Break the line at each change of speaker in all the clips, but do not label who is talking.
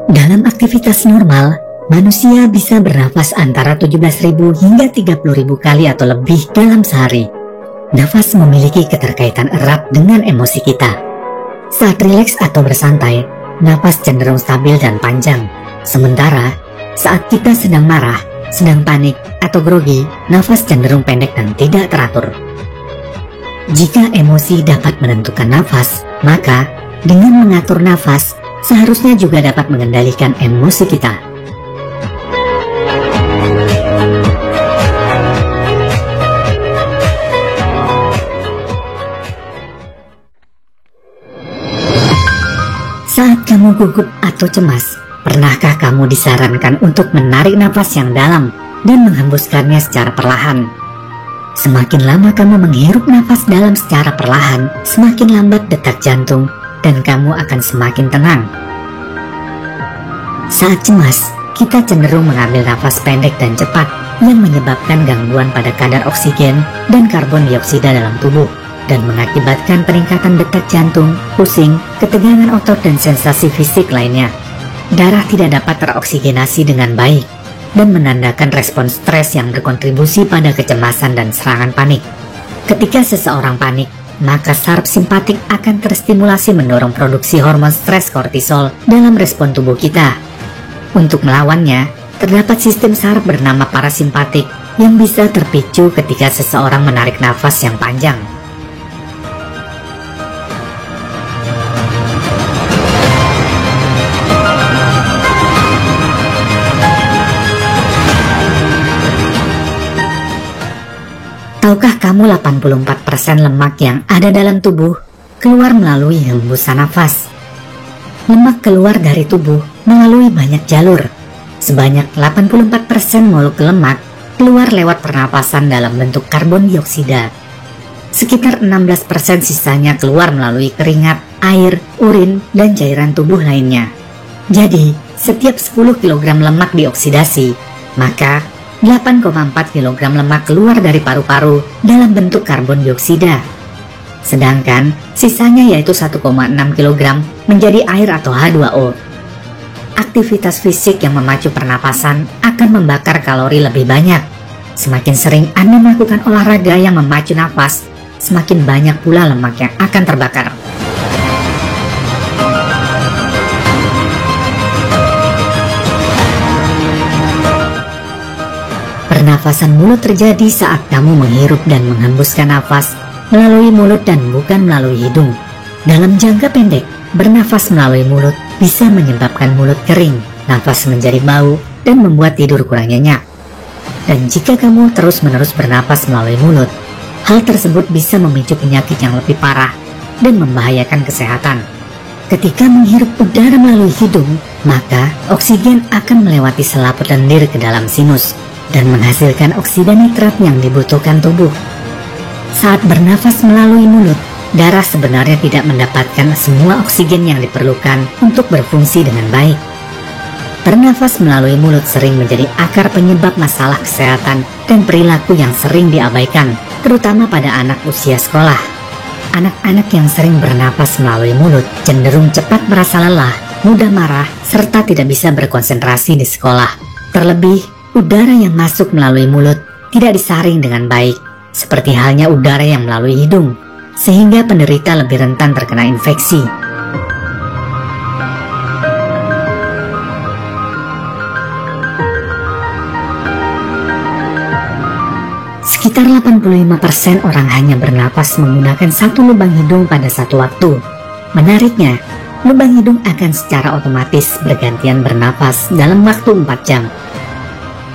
Dalam aktivitas normal, manusia bisa bernafas antara 17.000 hingga 30.000 kali atau lebih dalam sehari. Nafas memiliki keterkaitan erat dengan emosi kita. Saat rileks atau bersantai, nafas cenderung stabil dan panjang. Sementara, saat kita sedang marah, sedang panik, atau grogi, nafas cenderung pendek dan tidak teratur. Jika emosi dapat menentukan nafas, maka dengan mengatur nafas, seharusnya juga dapat mengendalikan emosi kita. Saat kamu gugup atau cemas, pernahkah kamu disarankan untuk menarik nafas yang dalam dan menghembuskannya secara perlahan? Semakin lama kamu menghirup nafas dalam secara perlahan, semakin lambat detak jantung dan kamu akan semakin tenang. Saat cemas, kita cenderung mengambil nafas pendek dan cepat yang menyebabkan gangguan pada kadar oksigen dan karbon dioksida dalam tubuh dan mengakibatkan peningkatan detak jantung, pusing, ketegangan otot, dan sensasi fisik lainnya. Darah tidak dapat teroksigenasi dengan baik dan menandakan respon stres yang berkontribusi pada kecemasan dan serangan panik. Ketika seseorang panik, maka saraf simpatik akan terstimulasi mendorong produksi hormon stres kortisol dalam respon tubuh kita. Untuk melawannya, terdapat sistem saraf bernama parasimpatik yang bisa terpicu ketika seseorang menarik nafas yang panjang. Tahukah kamu 84% lemak yang ada dalam tubuh keluar melalui hembusan nafas? Lemak keluar dari tubuh melalui banyak jalur. Sebanyak 84% molekul lemak keluar lewat pernapasan dalam bentuk karbon dioksida. Sekitar 16% sisanya keluar melalui keringat, air, urin, dan cairan tubuh lainnya. Jadi, setiap 10 kg lemak dioksidasi, maka 8,4 kg lemak keluar dari paru-paru dalam bentuk karbon dioksida. Sedangkan sisanya yaitu 1,6 kg menjadi air atau H2O. Aktivitas fisik yang memacu pernapasan akan membakar kalori lebih banyak. Semakin sering Anda melakukan olahraga yang memacu nafas, semakin banyak pula lemak yang akan terbakar. Pernafasan mulut terjadi saat kamu menghirup dan menghembuskan nafas melalui mulut dan bukan melalui hidung. Dalam jangka pendek, bernafas melalui mulut bisa menyebabkan mulut kering, nafas menjadi bau, dan membuat tidur kurang nyenyak. Dan jika kamu terus-menerus bernafas melalui mulut, hal tersebut bisa memicu penyakit yang lebih parah dan membahayakan kesehatan. Ketika menghirup udara melalui hidung, maka oksigen akan melewati selaput lendir ke dalam sinus dan menghasilkan oksida nitrat yang dibutuhkan tubuh. Saat bernafas melalui mulut, darah sebenarnya tidak mendapatkan semua oksigen yang diperlukan untuk berfungsi dengan baik. Bernafas melalui mulut sering menjadi akar penyebab masalah kesehatan dan perilaku yang sering diabaikan, terutama pada anak usia sekolah. Anak-anak yang sering bernafas melalui mulut cenderung cepat merasa lelah, mudah marah, serta tidak bisa berkonsentrasi di sekolah. Terlebih, udara yang masuk melalui mulut tidak disaring dengan baik, seperti halnya udara yang melalui hidung, sehingga penderita lebih rentan terkena infeksi. Sekitar 85% orang hanya bernapas menggunakan satu lubang hidung pada satu waktu. Menariknya, lubang hidung akan secara otomatis bergantian bernapas dalam waktu 4 jam.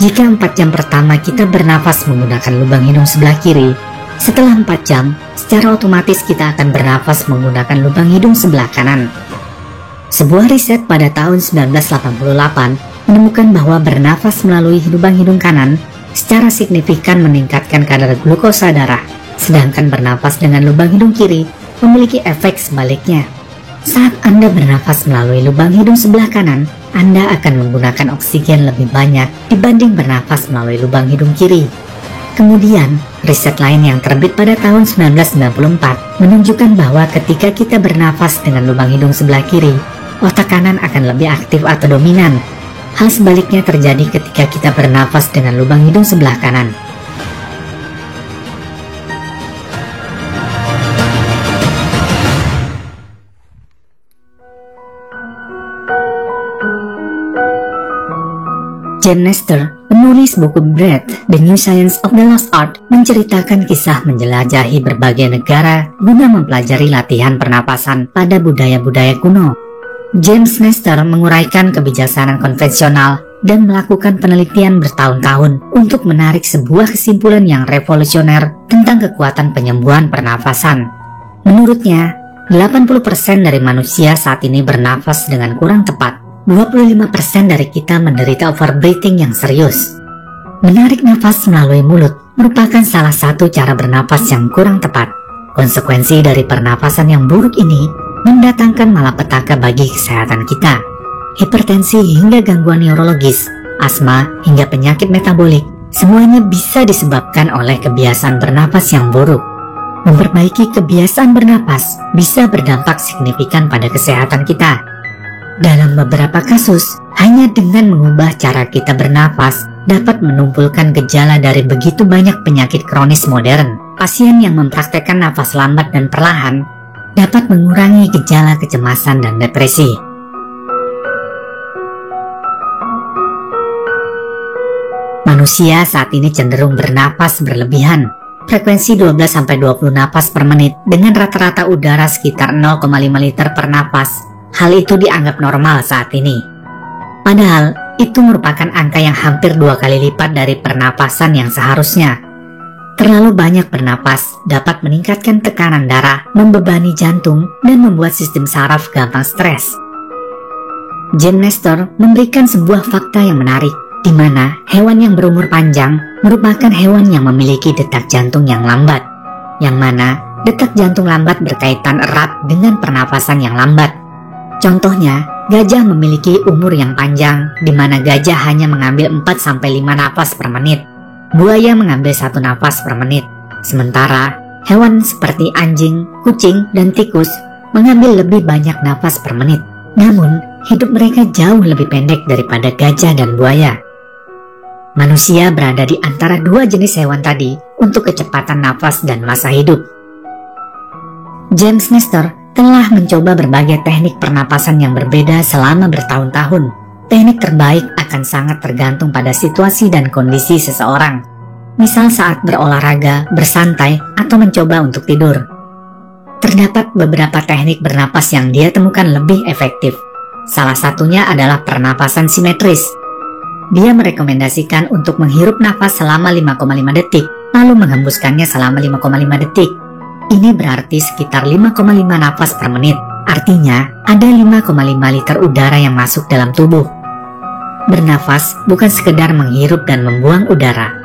Jika 4 jam pertama kita bernafas menggunakan lubang hidung sebelah kiri, setelah 4 jam, secara otomatis kita akan bernafas menggunakan lubang hidung sebelah kanan. Sebuah riset pada tahun 1988 menemukan bahwa bernafas melalui lubang hidung kanan secara signifikan meningkatkan kadar glukosa darah, sedangkan bernafas dengan lubang hidung kiri memiliki efek sebaliknya. Saat Anda bernafas melalui lubang hidung sebelah kanan, Anda akan menggunakan oksigen lebih banyak dibanding bernafas melalui lubang hidung kiri. Kemudian, riset lain yang terbit pada tahun 1994 menunjukkan bahwa ketika kita bernafas dengan lubang hidung sebelah kiri, otak kanan akan lebih aktif atau dominan. Hal sebaliknya terjadi ketika kita bernafas dengan lubang hidung sebelah kanan. James Nestor, penulis buku Breath, The New Science of the Lost Art, menceritakan kisah menjelajahi berbagai negara guna mempelajari latihan pernapasan pada budaya-budaya kuno. James Nestor menguraikan kebijaksanaan konvensional dan melakukan penelitian bertahun-tahun untuk menarik sebuah kesimpulan yang revolusioner tentang kekuatan penyembuhan pernafasan. Menurutnya, 80% dari manusia saat ini bernafas dengan kurang tepat. 25% dari kita menderita overbreathing yang serius. Menarik nafas melalui mulut merupakan salah satu cara bernafas yang kurang tepat. Konsekuensi dari pernafasan yang buruk ini mendatangkan malapetaka bagi kesehatan kita. Hipertensi hingga gangguan neurologis, asma hingga penyakit metabolik, semuanya bisa disebabkan oleh kebiasaan bernafas yang buruk. Memperbaiki kebiasaan bernafas bisa berdampak signifikan pada kesehatan kita. Dalam beberapa kasus, hanya dengan mengubah cara kita bernafas dapat menumpulkan gejala dari begitu banyak penyakit kronis modern. Pasien yang mempraktekkan nafas lambat dan perlahan dapat mengurangi gejala kecemasan dan depresi. Manusia saat ini cenderung bernafas berlebihan. Frekuensi 12-20 napas per menit dengan rata-rata udara sekitar 0,5 liter per napas. Hal itu dianggap normal saat ini. Padahal, itu merupakan angka yang hampir 2 kali lipat dari pernapasan yang seharusnya. Terlalu banyak bernapas dapat meningkatkan tekanan darah, membebani jantung, dan membuat sistem saraf gampang stres. James Nestor memberikan sebuah fakta yang menarik, di mana hewan yang berumur panjang merupakan hewan yang memiliki detak jantung yang lambat, yang mana detak jantung lambat berkaitan erat dengan pernapasan yang lambat. Contohnya, gajah memiliki umur yang panjang, di mana gajah hanya mengambil 4-5 napas per menit. Buaya mengambil 1 napas per menit. Sementara, hewan seperti anjing, kucing, dan tikus mengambil lebih banyak napas per menit. Namun, hidup mereka jauh lebih pendek daripada gajah dan buaya. Manusia berada di antara dua jenis hewan tadi untuk kecepatan nafas dan masa hidup. James Nestor telah mencoba berbagai teknik pernapasan yang berbeda selama bertahun-tahun. Teknik terbaik akan sangat tergantung pada situasi dan kondisi seseorang. Misal saat berolahraga, bersantai, atau mencoba untuk tidur. Terdapat beberapa teknik bernapas yang dia temukan lebih efektif. Salah satunya adalah pernapasan simetris. Dia merekomendasikan untuk menghirup nafas selama 5,5 detik, lalu menghembuskannya selama 5,5 detik. Ini berarti sekitar 5,5 nafas per menit. Artinya, ada 5,5 liter udara yang masuk dalam tubuh. Bernafas bukan sekedar menghirup dan membuang udara.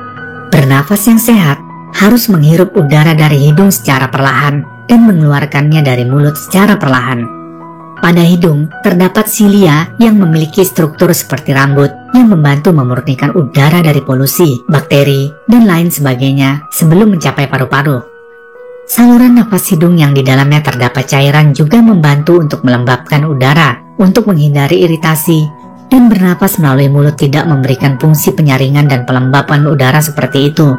Bernafas yang sehat harus menghirup udara dari hidung secara perlahan dan mengeluarkannya dari mulut secara perlahan. Pada hidung, terdapat silia yang memiliki struktur seperti rambut yang membantu memurnikan udara dari polusi, bakteri, dan lain sebagainya sebelum mencapai paru-paru. Saluran nafas hidung yang di dalamnya terdapat cairan juga membantu untuk melembabkan udara, untuk menghindari iritasi, dan bernapas melalui mulut tidak memberikan fungsi penyaringan dan pelembapan udara seperti itu.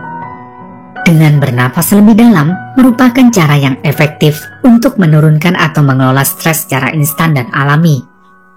Dengan bernapas lebih dalam merupakan cara yang efektif untuk menurunkan atau mengelola stres secara instan dan alami.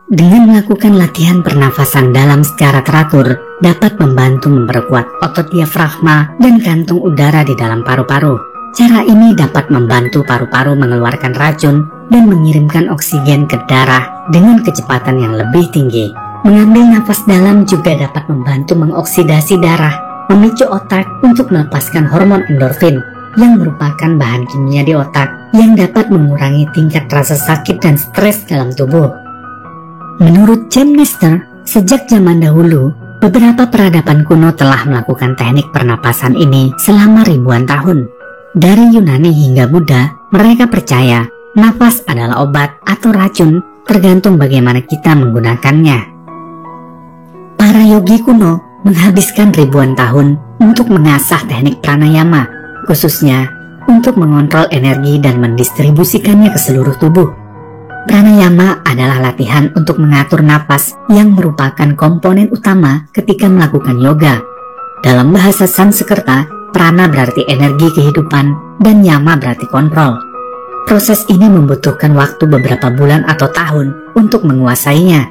Dengan melakukan latihan pernafasan dalam secara teratur, dapat membantu memperkuat otot diafragma dan kantung udara di dalam paru-paru. Cara ini dapat membantu paru-paru mengeluarkan racun dan mengirimkan oksigen ke darah dengan kecepatan yang lebih tinggi. Mengambil nafas dalam juga dapat membantu mengoksidasi darah, memicu otak untuk melepaskan hormon endorfin yang merupakan bahan kimia di otak yang dapat mengurangi tingkat rasa sakit dan stres dalam tubuh. Menurut James Nestor, sejak zaman dahulu, beberapa peradaban kuno telah melakukan teknik pernapasan ini selama ribuan tahun. Dari Yunani hingga Buddha, mereka percaya nafas adalah obat atau racun tergantung bagaimana kita menggunakannya. Para yogi kuno menghabiskan ribuan tahun untuk mengasah teknik pranayama, khususnya untuk mengontrol energi dan mendistribusikannya ke seluruh tubuh. Pranayama adalah latihan untuk mengatur napas yang merupakan komponen utama ketika melakukan yoga. Dalam bahasa Sanskerta, prana berarti energi kehidupan dan yama berarti kontrol. Proses ini membutuhkan waktu beberapa bulan atau tahun untuk menguasainya.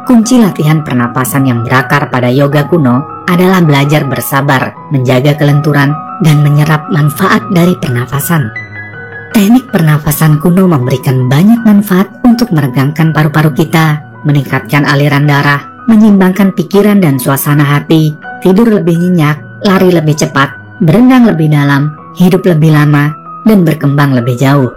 Kunci latihan pernapasan yang berakar pada yoga kuno adalah belajar bersabar, menjaga kelenturan, dan menyerap manfaat dari pernapasan. Teknik pernapasan kuno memberikan banyak manfaat untuk meregangkan paru-paru kita, meningkatkan aliran darah, menyimbangkan pikiran dan suasana hati, tidur lebih nyenyak, lari lebih cepat, berenang lebih dalam, hidup lebih lama, dan berkembang lebih jauh.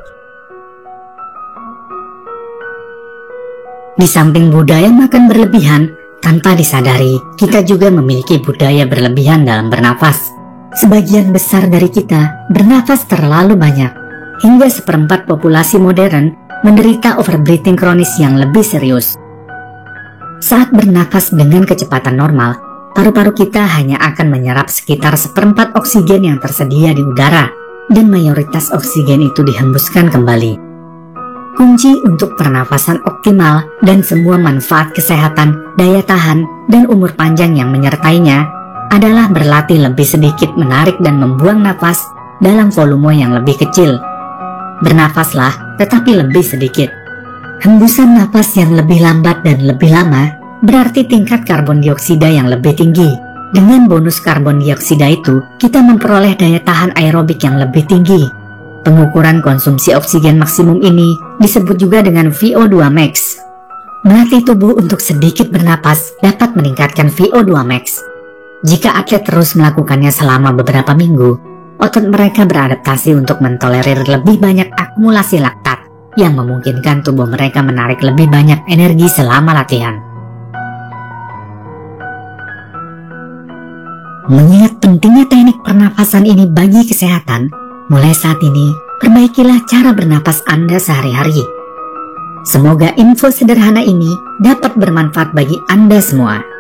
Di samping budaya makan berlebihan, tanpa disadari, kita juga memiliki budaya berlebihan dalam bernafas. Sebagian besar dari kita bernafas terlalu banyak, hingga seperempat populasi modern menderita overbreathing kronis yang lebih serius. Saat bernafas dengan kecepatan normal, paru-paru kita hanya akan menyerap sekitar seperempat oksigen yang tersedia di udara, dan mayoritas oksigen itu dihembuskan kembali. Kunci untuk pernafasan optimal dan semua manfaat kesehatan, daya tahan, dan umur panjang yang menyertainya adalah berlatih lebih sedikit menarik dan membuang nafas dalam volume yang lebih kecil. Bernafaslah, tetapi lebih sedikit. Hembusan napas yang lebih lambat dan lebih lama berarti tingkat karbon dioksida yang lebih tinggi. Dengan bonus karbon dioksida itu, kita memperoleh daya tahan aerobik yang lebih tinggi. Pengukuran konsumsi oksigen maksimum ini disebut juga dengan VO2 max. Melatih tubuh untuk sedikit bernapas dapat meningkatkan VO2 max. Jika atlet terus melakukannya selama beberapa minggu, otot mereka beradaptasi untuk mentolerir lebih banyak akumulasi laktat yang memungkinkan tubuh mereka menarik lebih banyak energi selama latihan. Mengingat pentingnya teknik pernafasan ini bagi kesehatan, mulai saat ini perbaikilah cara bernapas Anda sehari-hari. Semoga info sederhana ini dapat bermanfaat bagi Anda semua.